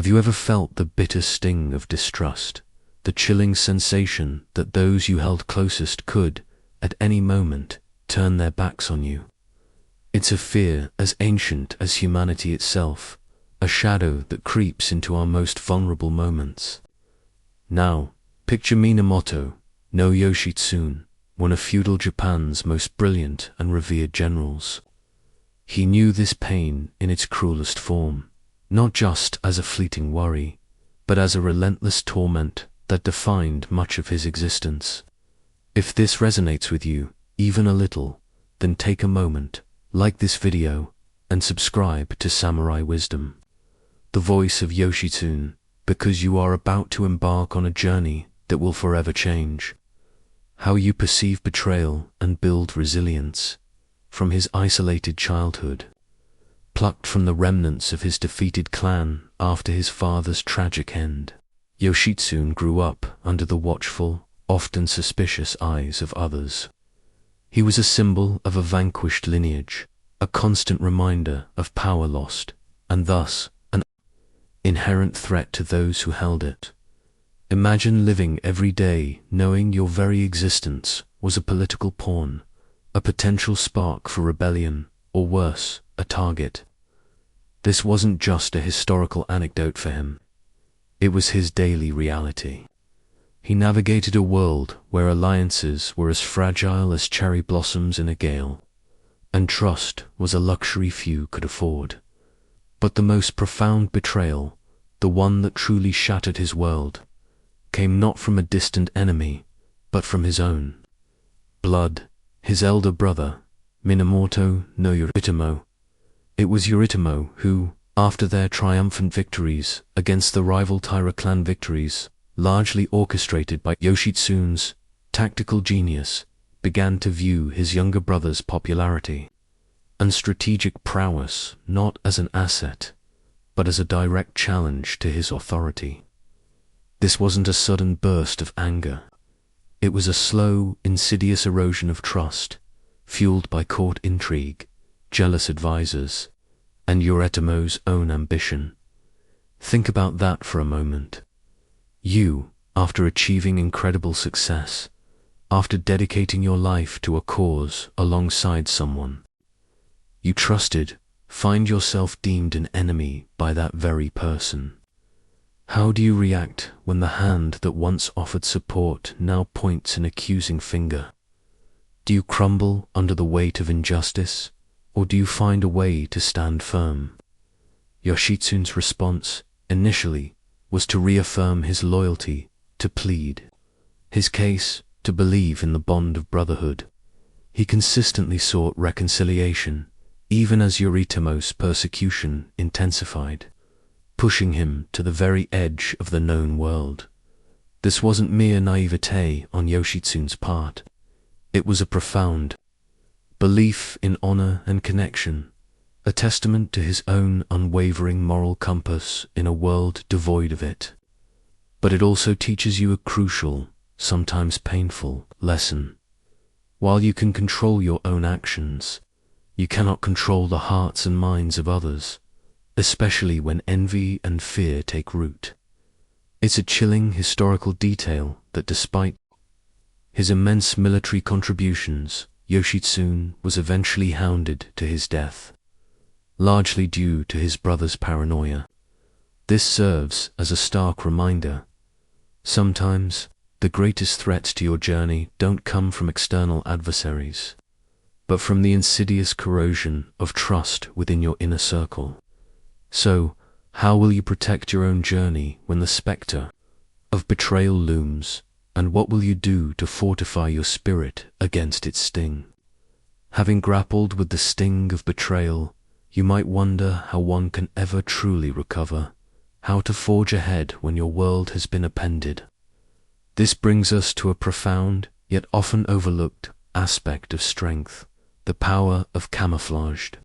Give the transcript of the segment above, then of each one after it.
Have you ever felt the bitter sting of distrust, the chilling sensation that those you held closest could, at any moment, turn their backs on you? It's a fear as ancient as humanity itself, a shadow that creeps into our most vulnerable moments. Now, picture Minamoto, no Yoshitsune, one of feudal Japan's most brilliant and revered generals. He knew this pain in its cruelest form, not just as a fleeting worry, but as a relentless torment that defined much of his existence. If this resonates with you, even a little, then take a moment, like this video, and subscribe to Samurai Wisdom, the voice of Yoshitsune, because you are about to embark on a journey that will forever change how you perceive betrayal and build resilience. From his isolated childhood, plucked from the remnants of his defeated clan after his father's tragic end, Yoshitsune grew up under the watchful, often suspicious eyes of others. He was a symbol of a vanquished lineage, a constant reminder of power lost, and thus an inherent threat to those who held it. Imagine living every day knowing your very existence was a political pawn, a potential spark for rebellion, or worse, a target. This wasn't just a historical anecdote for him. It was his daily reality. He navigated a world where alliances were as fragile as cherry blossoms in a gale, and trust was a luxury few could afford. But the most profound betrayal, the one that truly shattered his world, came not from a distant enemy, but from his own blood, his elder brother, Minamoto no Yoritamo. It was Yoritamo who, after their triumphant victories against the rival Taira clan victories, largely orchestrated by Yoshitsune's tactical genius, began to view his younger brother's popularity and strategic prowess not as an asset, but as a direct challenge to his authority. This wasn't a sudden burst of anger. It was a slow, insidious erosion of trust, fueled by court intrigue, jealous advisors, and Yoritamo's own ambition. Think about that for a moment. You, after achieving incredible success, after dedicating your life to a cause alongside someone you trusted, find yourself deemed an enemy by that very person. How do you react when the hand that once offered support now points an accusing finger? Do you crumble under the weight of injustice, or do you find a way to stand firm? Yoshitsune's response, initially, was to reaffirm his loyalty, to plead his case, to believe in the bond of brotherhood. He consistently sought reconciliation, even as Yoritamo's persecution intensified, pushing him to the very edge of the known world. This wasn't mere naivete on Yoshitsune's part. It was a profound belief in honor and connection, a testament to his own unwavering moral compass in a world devoid of it. But it also teaches you a crucial, sometimes painful, lesson. While you can control your own actions, you cannot control the hearts and minds of others, especially when envy and fear take root. It's a chilling historical detail that despite his immense military contributions, Yoshitsune was eventually hounded to his death, largely due to his brother's paranoia. This serves as a stark reminder. Sometimes, the greatest threats to your journey don't come from external adversaries, but from the insidious corrosion of trust within your inner circle. So, how will you protect your own journey when the specter of betrayal looms, and what will you do to fortify your spirit against its sting? Having grappled with the sting of betrayal, you might wonder how one can ever truly recover, how to forge ahead when your world has been upended. This brings us to a profound, yet often overlooked, aspect of strength, the power of camouflaged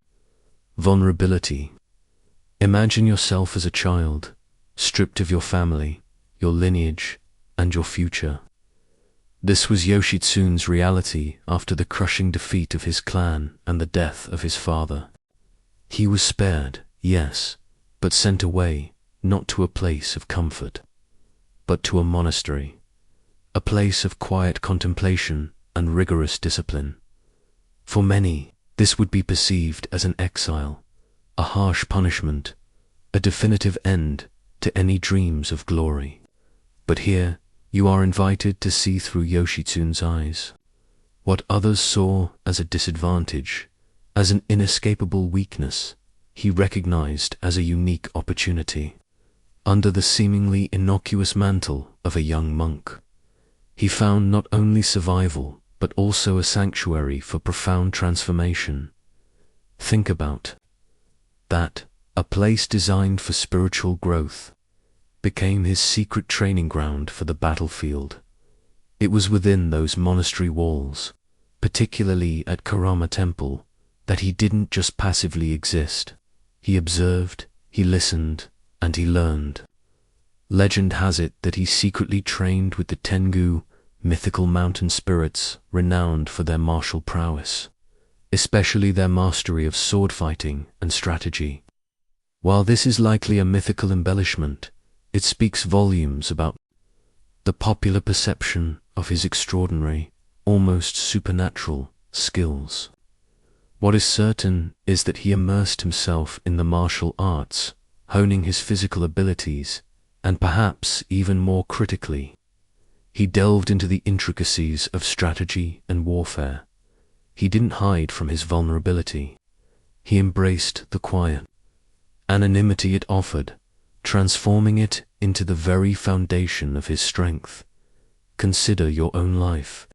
vulnerability. Imagine yourself as a child, stripped of your family, your lineage, and your future. This was Yoshitsune's reality after the crushing defeat of his clan and the death of his father. He was spared, yes, but sent away, not to a place of comfort, but to a monastery, a place of quiet contemplation and rigorous discipline. For many, this would be perceived as an exile, a harsh punishment, a definitive end to any dreams of glory. But here, you are invited to see through Yoshitsune's eyes. What others saw as a disadvantage, as an inescapable weakness, he recognized as a unique opportunity. Under the seemingly innocuous mantle of a young monk, he found not only survival, but also a sanctuary for profound transformation. Think about that. A place designed for spiritual growth became his secret training ground for the battlefield. It was within those monastery walls, particularly at Karama Temple, that he didn't just passively exist. He observed, he listened, and he learned. Legend has it that he secretly trained with the Tengu, mythical mountain spirits renowned for their martial prowess, especially their mastery of sword fighting and strategy. While this is likely a mythical embellishment, it speaks volumes about the popular perception of his extraordinary, almost supernatural, skills. What is certain is that he immersed himself in the martial arts, honing his physical abilities, and perhaps even more critically, he delved into the intricacies of strategy and warfare. He didn't hide from his vulnerability. He embraced the quiet anonymity it offered, transforming it into the very foundation of his strength. Consider your own life.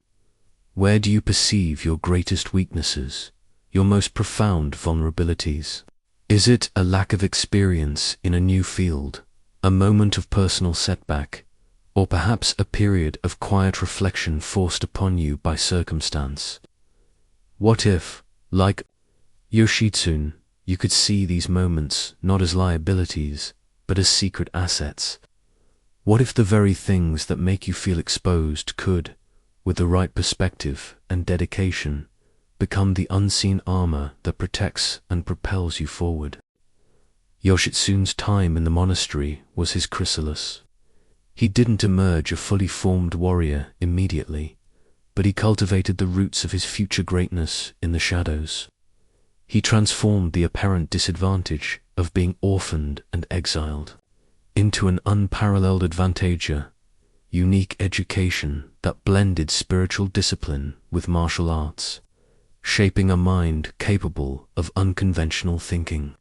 Where do you perceive your greatest weaknesses, your most profound vulnerabilities? Is it a lack of experience in a new field, a moment of personal setback, or perhaps a period of quiet reflection forced upon you by circumstance? What if, like Yoshitsune, you could see these moments not as liabilities, but as secret assets? What if the very things that make you feel exposed could, with the right perspective and dedication, become the unseen armor that protects and propels you forward? Yoshitsune's time in the monastery was his chrysalis. He didn't emerge a fully formed warrior immediately, but he cultivated the roots of his future greatness in the shadows. He transformed the apparent disadvantage of being orphaned and exiled into an unparalleled advantage, unique education that blended spiritual discipline with martial arts, shaping a mind capable of unconventional thinking.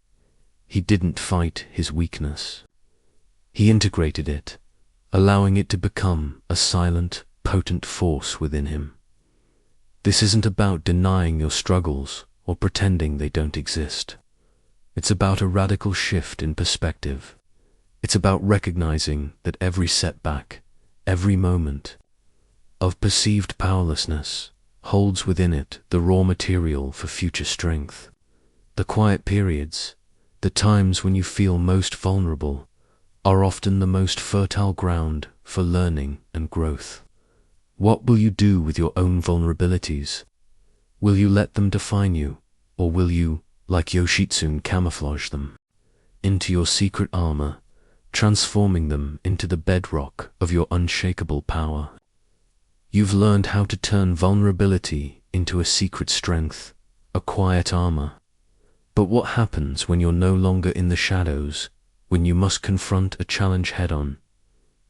He didn't fight his weakness. He integrated it, allowing it to become a silent, potent force within him. This isn't about denying your struggles or pretending they don't exist. It's about a radical shift in perspective. It's about recognizing that every setback, every moment of perceived powerlessness holds within it the raw material for future strength. The quiet periods, the times when you feel most vulnerable, are often the most fertile ground for learning and growth. What will you do with your own vulnerabilities? Will you let them define you, or will you, like Yoshitsune, camouflage them into your secret armor, transforming them into the bedrock of your unshakable power? You've learned how to turn vulnerability into a secret strength, a quiet armor. But what happens when you're no longer in the shadows, when you must confront a challenge head-on,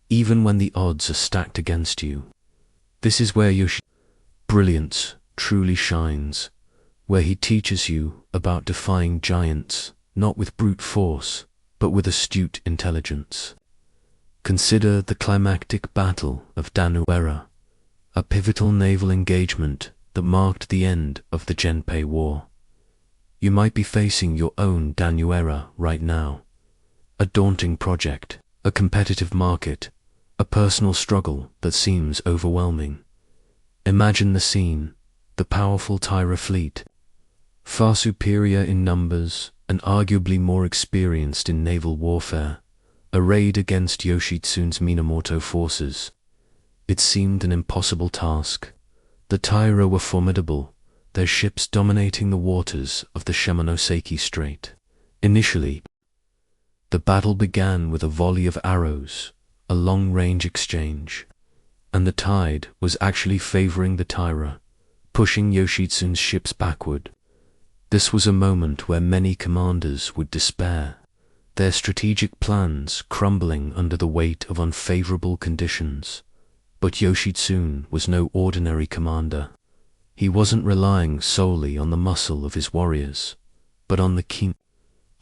even when the odds are stacked against you? This is where your brilliance truly shines, where he teaches you about defying giants, not with brute force, but with astute intelligence. Consider the climactic battle of dan-no-ura, a pivotal naval engagement that marked the end of the Genpei War. You might be facing your own dan-no-ura right now, a daunting project, a competitive market, a personal struggle that seems overwhelming. Imagine the scene: the powerful Taira fleet, far superior in numbers and arguably more experienced in naval warfare, arrayed against Yoshitsune's Minamoto forces. It seemed an impossible task. The Taira were formidable, their ships dominating the waters of the Shimonoseki Strait. Initially, The battle began with a volley of arrows, a long-range exchange, and the tide was actually favoring the Taira, pushing Yoshitsune's ships backward. This was a moment where many commanders would despair, their strategic plans crumbling under the weight of unfavorable conditions. But Yoshitsune was no ordinary commander. He wasn't relying solely on the muscle of his warriors, but on the keen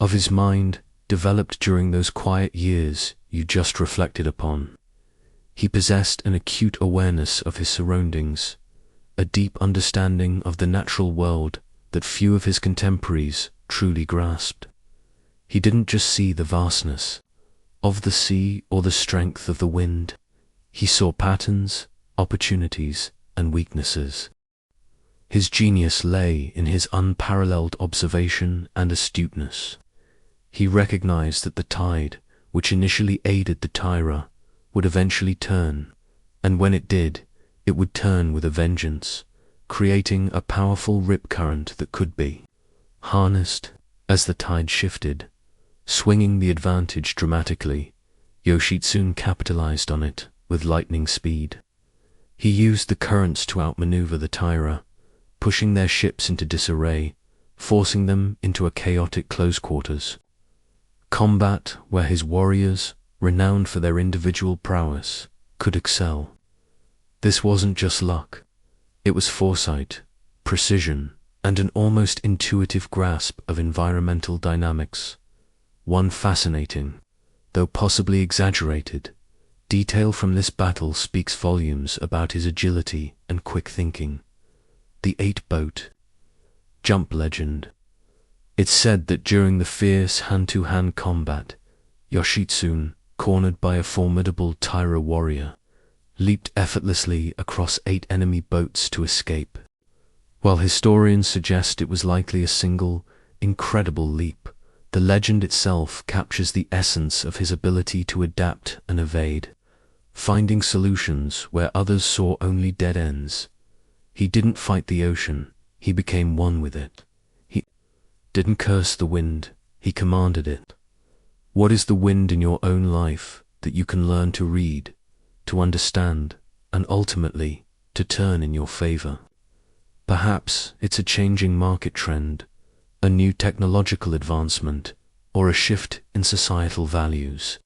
of his mind developed during those quiet years you just reflected upon. He possessed an acute awareness of his surroundings, a deep understanding of the natural world that few of his contemporaries truly grasped. He didn't just see the vastness of the sea or the strength of the wind. He saw patterns, opportunities, and weaknesses. His genius lay in his unparalleled observation and astuteness. He recognized that the tide, which initially aided the Taira, would eventually turn, and when it did, it would turn with a vengeance, creating a powerful rip current that could be harnessed as the tide shifted. Swinging the advantage dramatically, Yoshitsune capitalized on it with lightning speed. He used the currents to outmaneuver the Taira, pushing their ships into disarray, forcing them into a chaotic close quarters combat where his warriors, renowned for their individual prowess, could excel. This wasn't just luck. It was foresight, precision, and an almost intuitive grasp of environmental dynamics. One fascinating, though possibly exaggerated, detail from this battle speaks volumes about his agility and quick thinking. The 8-boat jump legend. It's said that during the fierce hand-to-hand combat, Yoshitsune, cornered by a formidable Taira warrior, leaped effortlessly across 8 enemy boats to escape. While historians suggest it was likely a single, incredible leap, the legend itself captures the essence of his ability to adapt and evade, finding solutions where others saw only dead ends. He didn't fight the ocean, he became one with it. He didn't curse the wind, he commanded it. What is the wind in your own life that you can learn to read, to understand, and ultimately to turn in your favor? Perhaps it's a changing market trend, a new technological advancement, or a shift in societal values.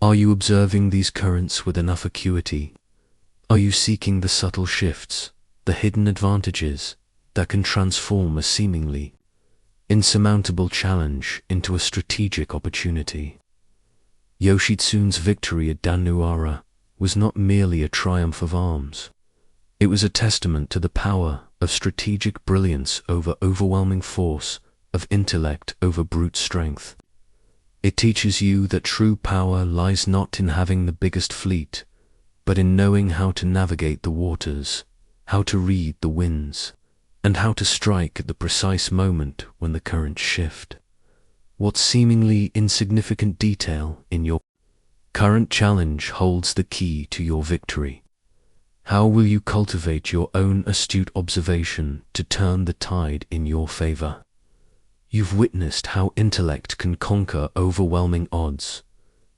Are you observing these currents with enough acuity? Are you seeking the subtle shifts, the hidden advantages that can transform a seemingly insurmountable challenge into a strategic opportunity? Yoshitsune's victory at dan-no-ura was not merely a triumph of arms. It was a testament to the power of strategic brilliance over overwhelming force, of intellect over brute strength. It teaches you that true power lies not in having the biggest fleet, but in knowing how to navigate the waters, how to read the winds, and how to strike at the precise moment when the currents shift. What seemingly insignificant detail in your current challenge holds the key to your victory? How will you cultivate your own astute observation to turn the tide in your favor? You've witnessed how intellect can conquer overwhelming odds,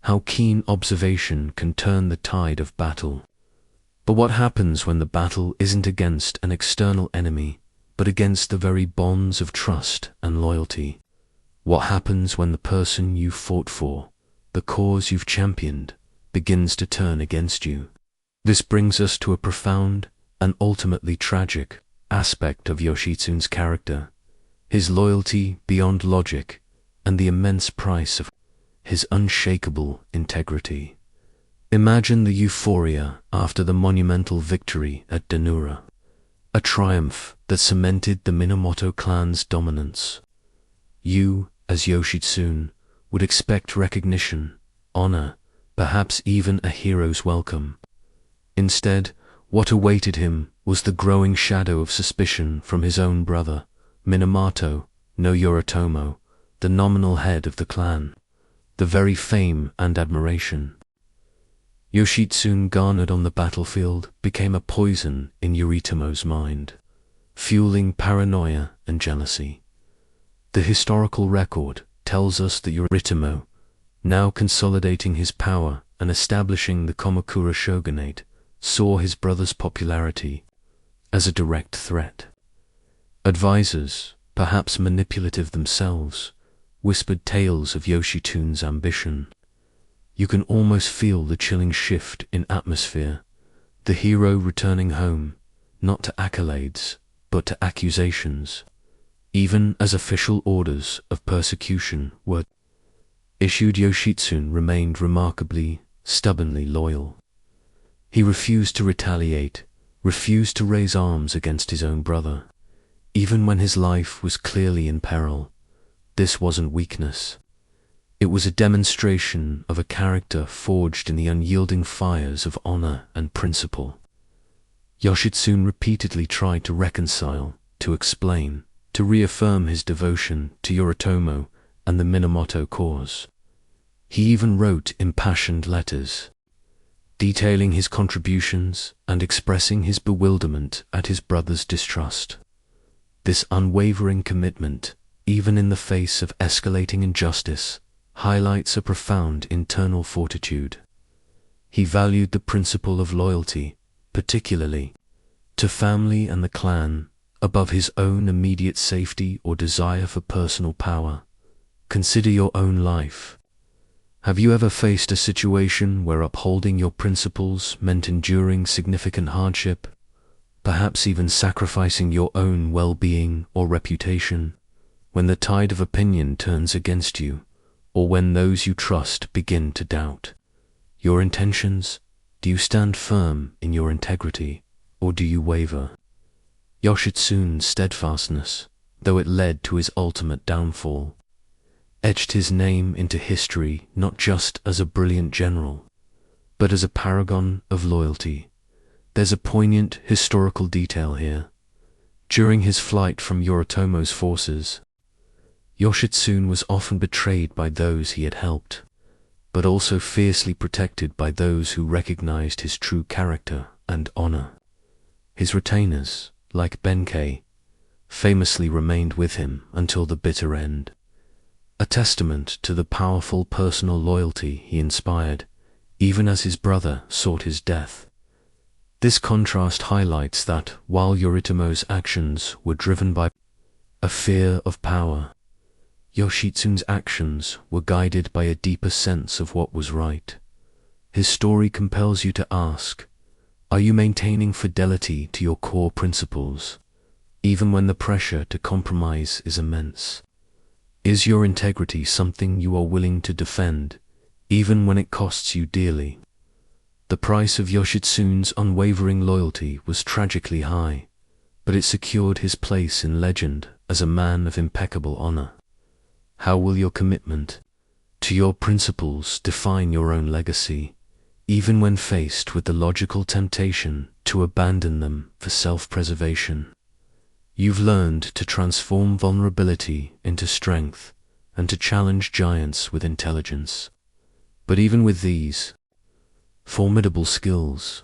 how keen observation can turn the tide of battle. But what happens when the battle isn't against an external enemy, but against the very bonds of trust and loyalty? What happens when the person you fought for, the cause you've championed, begins to turn against you? This brings us to a profound and ultimately tragic aspect of Yoshitsune's character, his loyalty beyond logic and the immense price of his unshakable integrity. Imagine the euphoria after the monumental victory at dan-no-ura, a triumph that cemented the Minamoto clan's dominance. You, as Yoshitsune, would expect recognition, honor, perhaps even a hero's welcome. Instead, what awaited him was the growing shadow of suspicion from his own brother, Minamoto no Yoritomo, the nominal head of the clan, the very fame and admiration Yoshitsune garnered on the battlefield became a poison in Yoritomo's mind, fueling paranoia and jealousy. The historical record tells us that Yoritomo, now consolidating his power and establishing the Kamakura shogunate, saw his brother's popularity as a direct threat. Advisors, perhaps manipulative themselves, whispered tales of Yoshitsune's ambition. You can almost feel the chilling shift in atmosphere, the hero returning home, not to accolades, but to accusations, even as official orders of persecution were issued. Yoshitsune remained remarkably, stubbornly loyal. He refused to retaliate, refused to raise arms against his own brother, even when his life was clearly in peril. This wasn't weakness. It was a demonstration of a character forged in the unyielding fires of honor and principle. Yoshitsune repeatedly tried to reconcile, to explain, to reaffirm his devotion to Yoritomo and the Minamoto cause. He even wrote impassioned letters, detailing his contributions and expressing his bewilderment at his brother's distrust. This unwavering commitment, even in the face of escalating injustice, highlights a profound internal fortitude. He valued the principle of loyalty, particularly to family and the clan, above his own immediate safety or desire for personal power. Consider your own life. Have you ever faced a situation where upholding your principles meant enduring significant hardship, perhaps even sacrificing your own well-being or reputation, when the tide of opinion turns against you, or when those you trust begin to doubt your intentions? Do you stand firm in your integrity, or do you waver? Yoshitsune's steadfastness, though it led to his ultimate downfall, etched his name into history not just as a brilliant general, but as a paragon of loyalty. There's a poignant historical detail here. During his flight from Yoritomo's forces, Yoshitsune was often betrayed by those he had helped, but also fiercely protected by those who recognized his true character and honor. His retainers, like Benkei, famously remained with him until the bitter end, a testament to the powerful personal loyalty he inspired, even as his brother sought his death. This contrast highlights that, while Yoritomo's actions were driven by a fear of power, Yoshitsune's actions were guided by a deeper sense of what was right. His story compels you to ask, are you maintaining fidelity to your core principles, even when the pressure to compromise is immense? Is your integrity something you are willing to defend, even when it costs you dearly? The price of Yoshitsune's unwavering loyalty was tragically high, but it secured his place in legend as a man of impeccable honor. How will your commitment to your principles define your own legacy, even when faced with the logical temptation to abandon them for self-preservation? You've learned to transform vulnerability into strength and to challenge giants with intelligence. But even with these formidable skills,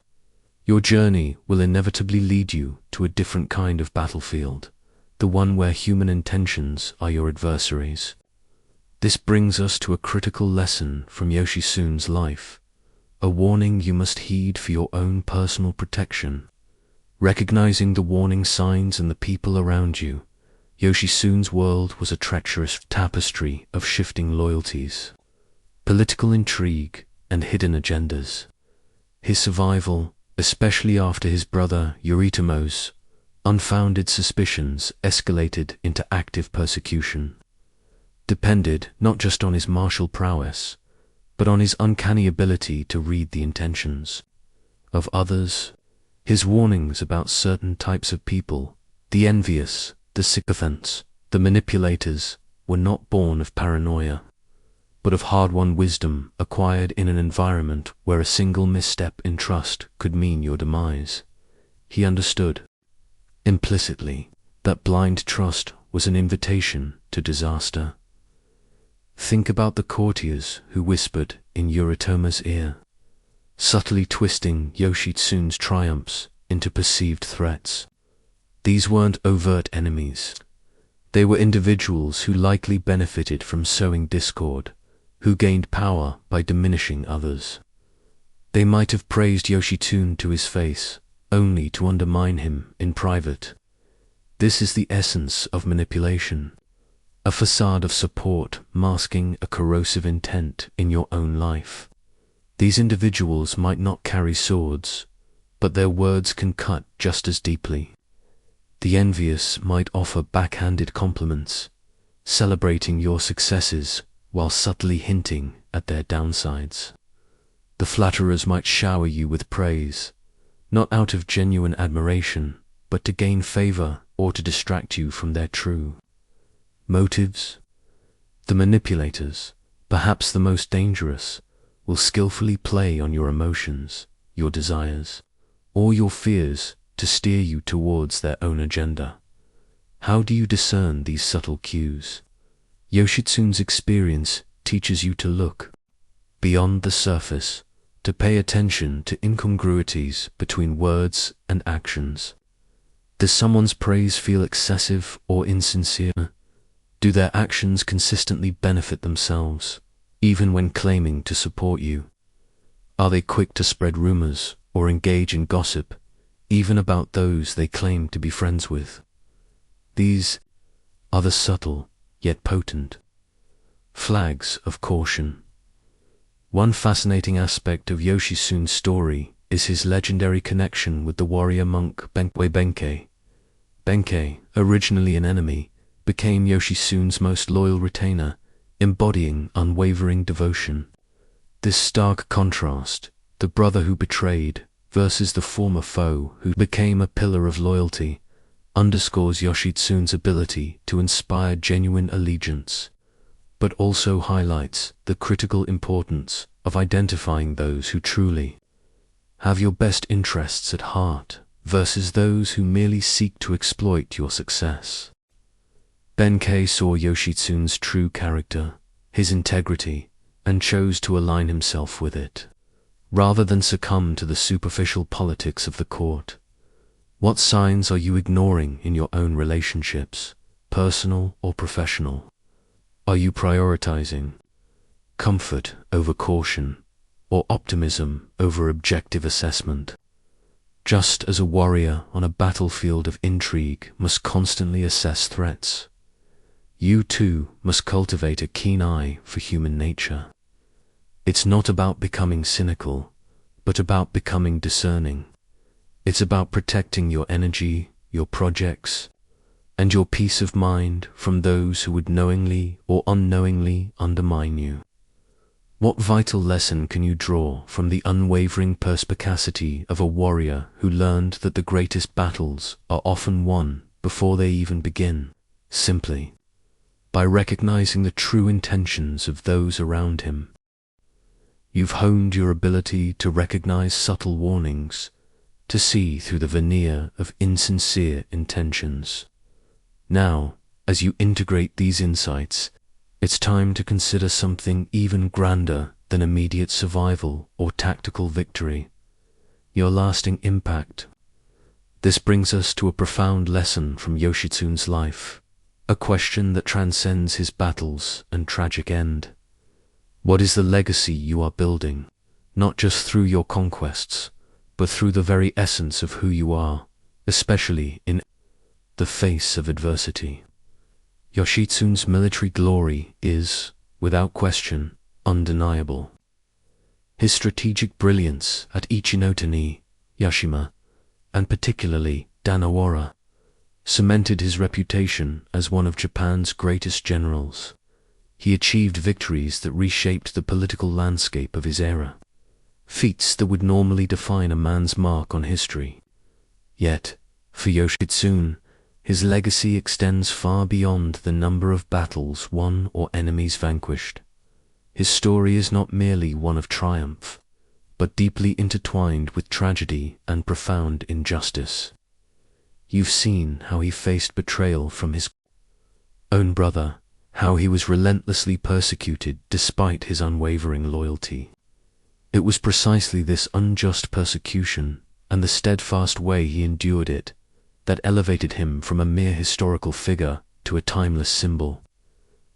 your journey will inevitably lead you to a different kind of battlefield, the one where human intentions are your adversaries. This brings us to a critical lesson from Yoshitsune's life, a warning you must heed for your own personal protection. Recognizing the warning signs in the people around you, Yoshitsune's world was a treacherous tapestry of shifting loyalties, political intrigue, and hidden agendas. His survival, especially after his brother Yoritomo's unfounded suspicions escalated into active persecution, depended not just on his martial prowess, but on his uncanny ability to read the intentions of others. His warnings about certain types of people, the envious, the sycophants, the manipulators, were not born of paranoia, but of hard-won wisdom acquired in an environment where a single misstep in trust could mean your demise. He understood, implicitly, that blind trust was an invitation to disaster. Think about the courtiers who whispered in Yoritomo's ear, subtly twisting Yoshitsune's triumphs into perceived threats. These weren't overt enemies. They were individuals who likely benefited from sowing discord, who gained power by diminishing others. They might have praised Yoshitsune to his face, only to undermine him in private. This is the essence of manipulation, a facade of support masking a corrosive intent in your own life. These individuals might not carry swords, but their words can cut just as deeply. The envious might offer backhanded compliments, celebrating your successes while subtly hinting at their downsides. The flatterers might shower you with praise, not out of genuine admiration, but to gain favor or to distract you from their true motives. The manipulators, perhaps the most dangerous, will skillfully play on your emotions, your desires, or your fears to steer you towards their own agenda. How do you discern these subtle cues? Yoshitsune's experience teaches you to look beyond the surface, to pay attention to incongruities between words and actions. Does someone's praise feel excessive or insincere? Do their actions consistently benefit themselves, even when claiming to support you? Are they quick to spread rumors or engage in gossip, even about those they claim to be friends with? These are the subtle, yet potent flags of caution. One fascinating aspect of Yoshitsune's story is his legendary connection with the warrior monk Benkei. Benkei, originally an enemy, became Yoshitsune's most loyal retainer, embodying unwavering devotion. This stark contrast, the brother who betrayed versus the former foe who became a pillar of loyalty, underscores Yoshitsune's ability to inspire genuine allegiance, but also highlights the critical importance of identifying those who truly have your best interests at heart versus those who merely seek to exploit your success. Benkei saw Yoshitsune's true character, his integrity, and chose to align himself with it, rather than succumb to the superficial politics of the court. What signs are you ignoring in your own relationships, personal or professional? Are you prioritizing comfort over caution, or optimism over objective assessment? Just as a warrior on a battlefield of intrigue must constantly assess threats, you too must cultivate a keen eye for human nature. It's not about becoming cynical, but about becoming discerning. It's about protecting your energy, your projects, and your peace of mind from those who would knowingly or unknowingly undermine you. What vital lesson can you draw from the unwavering perspicacity of a warrior who learned that the greatest battles are often won before they even begin, simply by recognizing the true intentions of those around him? You've honed your ability to recognize subtle warnings, to see through the veneer of insincere intentions. Now, as you integrate these insights, it's time to consider something even grander than immediate survival or tactical victory: your lasting impact. This brings us to a profound lesson from Yoshitsune's life, a question that transcends his battles and tragic end. What is the legacy you are building, not just through your conquests, but through the very essence of who you are, especially in the face of adversity? Yoshitsune's military glory is, without question, undeniable. His strategic brilliance at Ichinotani, Yashima, and particularly dan-no-ura, cemented his reputation as one of Japan's greatest generals. He achieved victories that reshaped the political landscape of his era, feats that would normally define a man's mark on history. Yet, for Yoshitsune, his legacy extends far beyond the number of battles won or enemies vanquished. His story is not merely one of triumph, but deeply intertwined with tragedy and profound injustice. You've seen how he faced betrayal from his own brother, how he was relentlessly persecuted despite his unwavering loyalty. It was precisely this unjust persecution and the steadfast way he endured it that elevated him from a mere historical figure to a timeless symbol.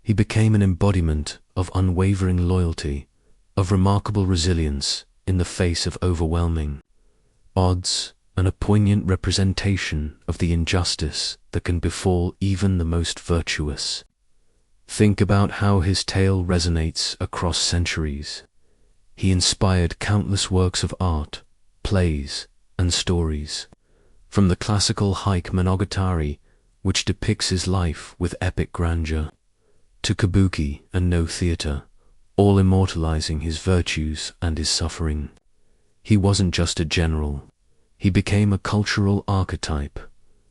He became an embodiment of unwavering loyalty, of remarkable resilience in the face of overwhelming odds, and a poignant representation of the injustice that can befall even the most virtuous. Think about how his tale resonates across centuries. He inspired countless works of art, plays, and stories. From the classical haiku Monogatari, which depicts his life with epic grandeur, to kabuki and no theater, all immortalizing his virtues and his suffering. He wasn't just a general. He became a cultural archetype,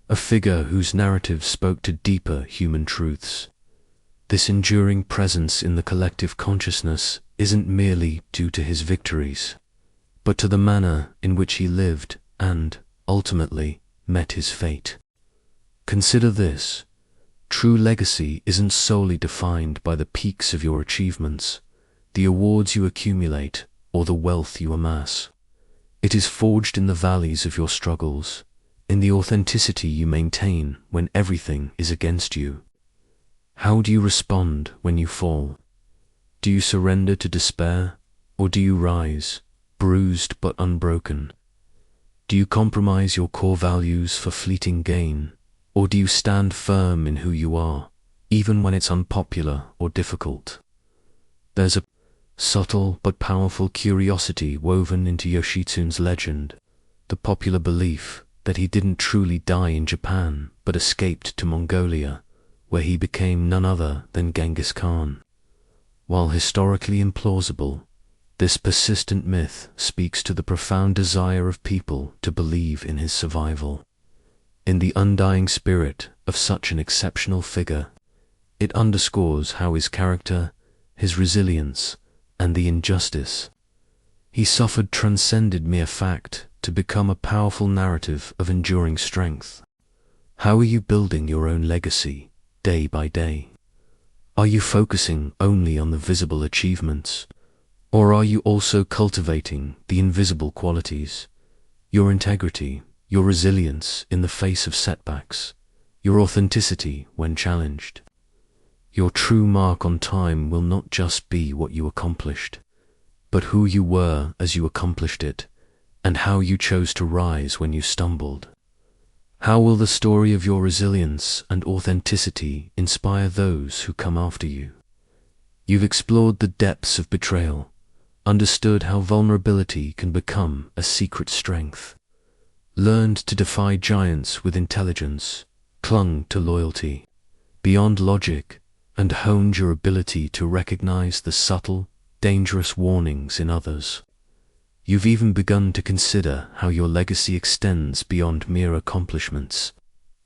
a figure whose narrative spoke to deeper human truths. This enduring presence in the collective consciousness isn't merely due to his victories, but to the manner in which he lived and, ultimately, met his fate. Consider this: true legacy isn't solely defined by the peaks of your achievements, the awards you accumulate, or the wealth you amass. It is forged in the valleys of your struggles, in the authenticity you maintain when everything is against you. How do you respond when you fall? Do you surrender to despair, or do you rise, bruised but unbroken? Do you compromise your core values for fleeting gain, or do you stand firm in who you are, even when it's unpopular or difficult? There's a subtle but powerful curiosity woven into Yoshitsune's legend, the popular belief that he didn't truly die in Japan but escaped to Mongolia, where he became none other than Genghis Khan. While historically implausible, this persistent myth speaks to the profound desire of people to believe in his survival. In the undying spirit of such an exceptional figure, it underscores how his character, his resilience, and the injustice he suffered transcended mere fact to become a powerful narrative of enduring strength. How are you building your own legacy, day by day? Are you focusing only on the visible achievements, or are you also cultivating the invisible qualities, your integrity, your resilience in the face of setbacks, your authenticity when challenged? Your true mark on time will not just be what you accomplished, but who you were as you accomplished it, and how you chose to rise when you stumbled. How will the story of your resilience and authenticity inspire those who come after you? You've explored the depths of betrayal, understood how vulnerability can become a secret strength, learned to defy giants with intelligence, clung to loyalty beyond logic, and honed your ability to recognize the subtle, dangerous warnings in others. You've even begun to consider how your legacy extends beyond mere accomplishments.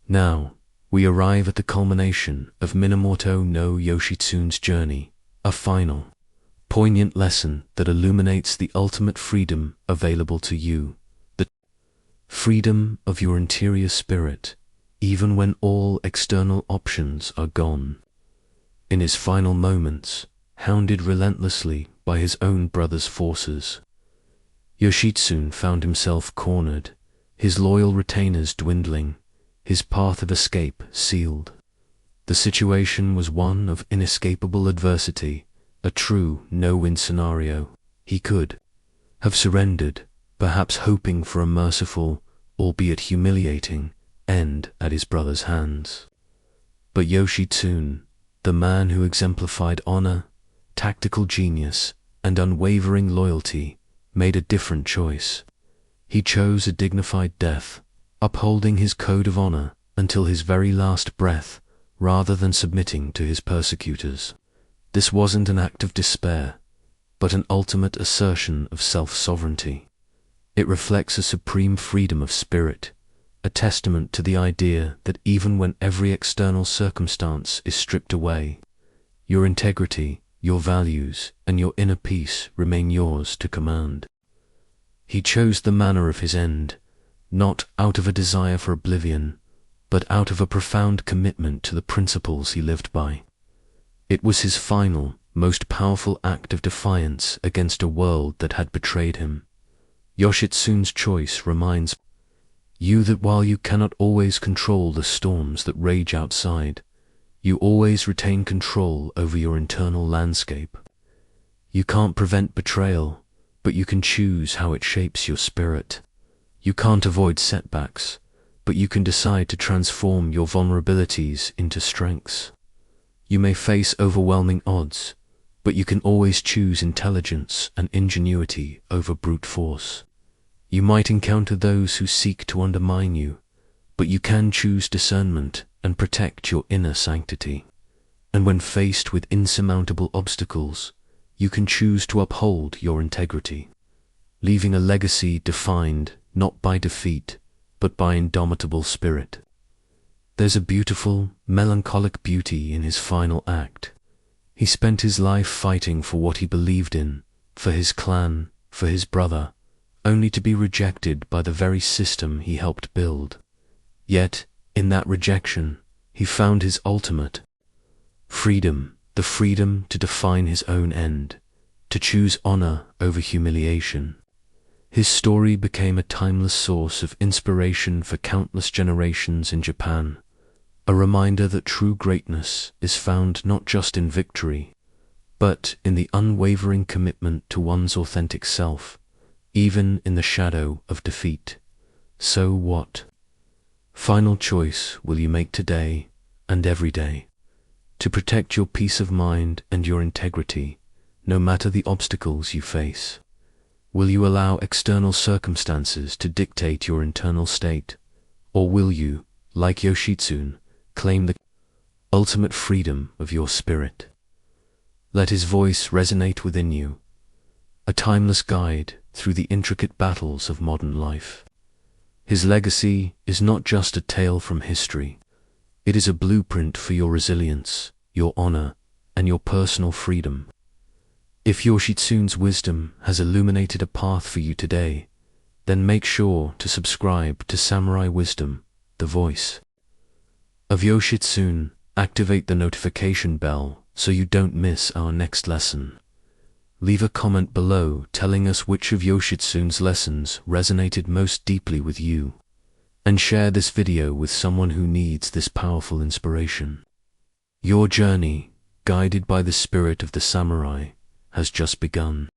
Now, we arrive at the culmination of Minamoto no Yoshitsune's journey, a final, poignant lesson that illuminates the ultimate freedom available to you, the freedom of your interior spirit, even when all external options are gone. In his final moments, hounded relentlessly by his own brother's forces, Yoshitsune found himself cornered, his loyal retainers dwindling, his path of escape sealed. The situation was one of inescapable adversity, a true no-win scenario. He could have surrendered, perhaps hoping for a merciful, albeit humiliating, end at his brother's hands. But Yoshitsune, the man who exemplified honor, tactical genius, and unwavering loyalty, made a different choice. He chose a dignified death, upholding his code of honor until his very last breath, rather than submitting to his persecutors. This wasn't an act of despair, but an ultimate assertion of self-sovereignty. It reflects a supreme freedom of spirit, a testament to the idea that even when every external circumstance is stripped away, your integrity, your values, and your inner peace remain yours to command. He chose the manner of his end, not out of a desire for oblivion, but out of a profound commitment to the principles he lived by. It was his final, most powerful act of defiance against a world that had betrayed him. Yoshitsune's choice reminds you that while you cannot always control the storms that rage outside, you always retain control over your internal landscape. You can't prevent betrayal, but you can choose how it shapes your spirit. You can't avoid setbacks, but you can decide to transform your vulnerabilities into strengths. You may face overwhelming odds, but you can always choose intelligence and ingenuity over brute force. You might encounter those who seek to undermine you, but you can choose discernment and protect your inner sanctity. And when faced with insurmountable obstacles, you can choose to uphold your integrity, leaving a legacy defined not by defeat, but by indomitable spirit. There's a beautiful, melancholic beauty in his final act. He spent his life fighting for what he believed in, for his clan, for his brother, only to be rejected by the very system he helped build. Yet, in that rejection, he found his ultimate freedom, the freedom to define his own end, to choose honor over humiliation. His story became a timeless source of inspiration for countless generations in Japan, a reminder that true greatness is found not just in victory, but in the unwavering commitment to one's authentic self, even in the shadow of defeat. So what final choice will you make today and every day to protect your peace of mind and your integrity, no matter the obstacles you face? Will you allow external circumstances to dictate your internal state, or will you, like Yoshitsune, claim the ultimate freedom of your spirit? Let his voice resonate within you, a timeless guide through the intricate battles of modern life. His legacy is not just a tale from history, it is a blueprint for your resilience, your honor, and your personal freedom. If Yoshitsune's wisdom has illuminated a path for you today, then make sure to subscribe to Samurai Wisdom, the voice of Yoshitsune. Activate the notification bell so you don't miss our next lesson. Leave a comment below telling us which of Yoshitsune's lessons resonated most deeply with you, and share this video with someone who needs this powerful inspiration. Your journey, guided by the spirit of the samurai, has just begun.